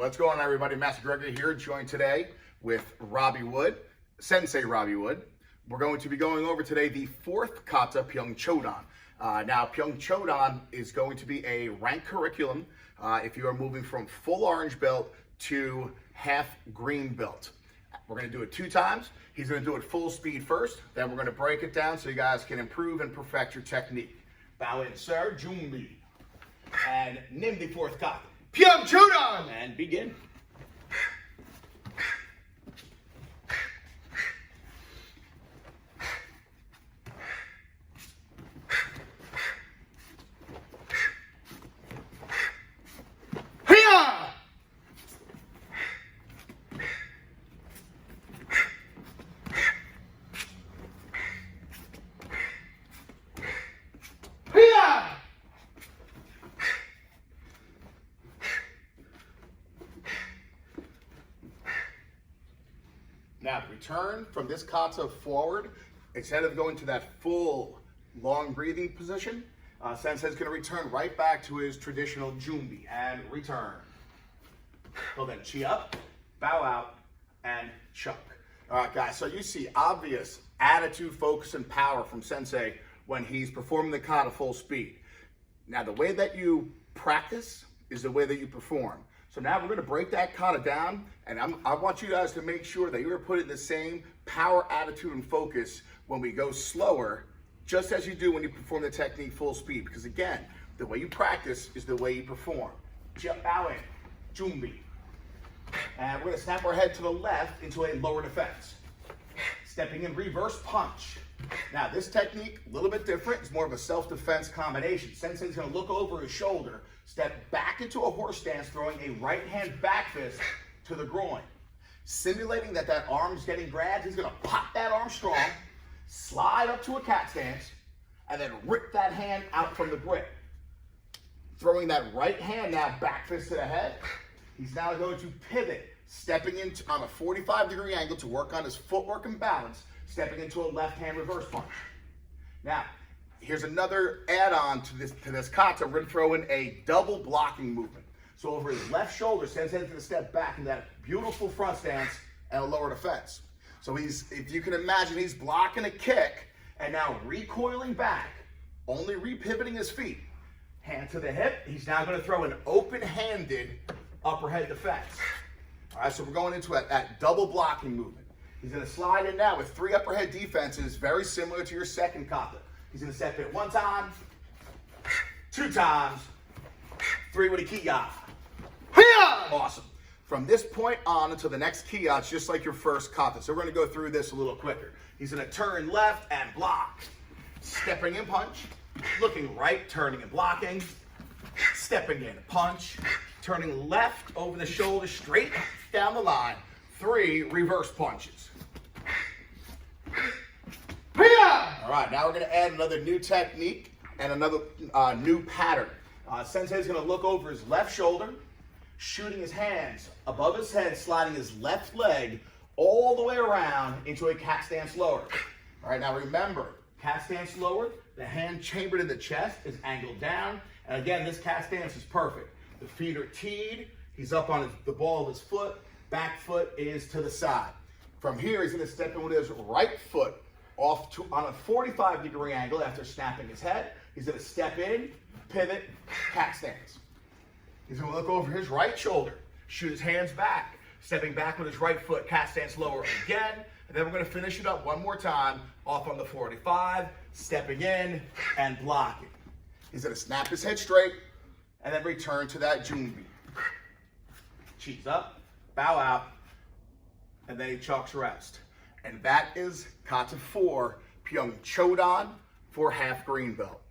What's going on, everybody? Master Gregory here, joined today with Robbie Wood, Sensei Robbie Wood. We're going to be going over today the fourth kata, Pyeongchodan. Now, Pyeongchodan is going to be a ranked curriculum if you are moving from full orange belt to half green belt. We're going to do it 2 times. He's going to do it full speed first, then we're going to break it down so you guys can improve and perfect your technique. Bow in, sir, Junbi. And name the fourth kata. Pyeongchodan! And begin. Hiya! Hiya! Now, return from this kata forward. Instead of going to that full long breathing position, Sensei's going to return right back to his traditional Junbi and return. He'll then chi up, bow out, and chuck. All right, guys, so you see obvious attitude, focus, and power from Sensei when he's performing the kata full speed. Now, the way that you practice is the way that you perform. So now we're going to break that kata down, and I want you guys to make sure that you're putting the same power, attitude, and focus when we go slower, just as you do when you perform the technique full speed. Because again, the way you practice is the way you perform. Bow in, Junbi. And we're going to snap our head to the left into a lower defense. Stepping in reverse punch. Now this technique, a little bit different. It's more of a self-defense combination. Sensei's going to look over his shoulder, step back into a horse stance, throwing a right hand back fist to the groin. Simulating that arm's getting grabbed, he's going to pop that arm strong, slide up to a cat stance, and then rip that hand out from the grip. Throwing that right hand now back fist to the head. He's now going to pivot, stepping into on a 45-degree angle to work on his footwork and balance, stepping into a left hand reverse punch. Now, here's another add-on to this kata. We're going to throw in a double blocking movement. So over his left shoulder, Sensei's going to step back in that beautiful front stance and a lower defense. So if you can imagine, he's blocking a kick and now recoiling back, only repivoting his feet. Hand to the hip. He's now going to throw an open-handed upper head defense. All right, so we're going into that double blocking movement. He's going to slide in now with 3 upper head defenses, very similar to your second kata. He's going to step in 1 time, 2 times, 3 with a kiya. Awesome. From this point on until the next kiya, it's just like your first kata. So we're going to go through this a little quicker. He's going to turn left and block. Stepping in punch, looking right, turning and blocking. Stepping in punch, turning left over the shoulder, straight down the line. 3 reverse punches. All right, now we're going to add another new technique and another new pattern. Sensei's going to look over his left shoulder, shooting his hands above his head, sliding his left leg all the way around into a cat stance lower. All right, now remember, cat stance lower, the hand chambered in the chest is angled down. And again, this cat stance is perfect. The feet are teed. He's up on the ball of his foot. Back foot is to the side. From here, he's going to step in with his right foot off on a 45-degree angle after snapping his head. He's going to step in, pivot, cat stance. He's going to look over his right shoulder, shoot his hands back, stepping back with his right foot, cat stance lower again. And then we're going to finish it up one more time, off on the 45, stepping in and blocking. He's going to snap his head straight and then return to that Junbi. Cheeks up, bow out, and then he chucks rest. And that is kata 4, Pyeongchodan for half green belt.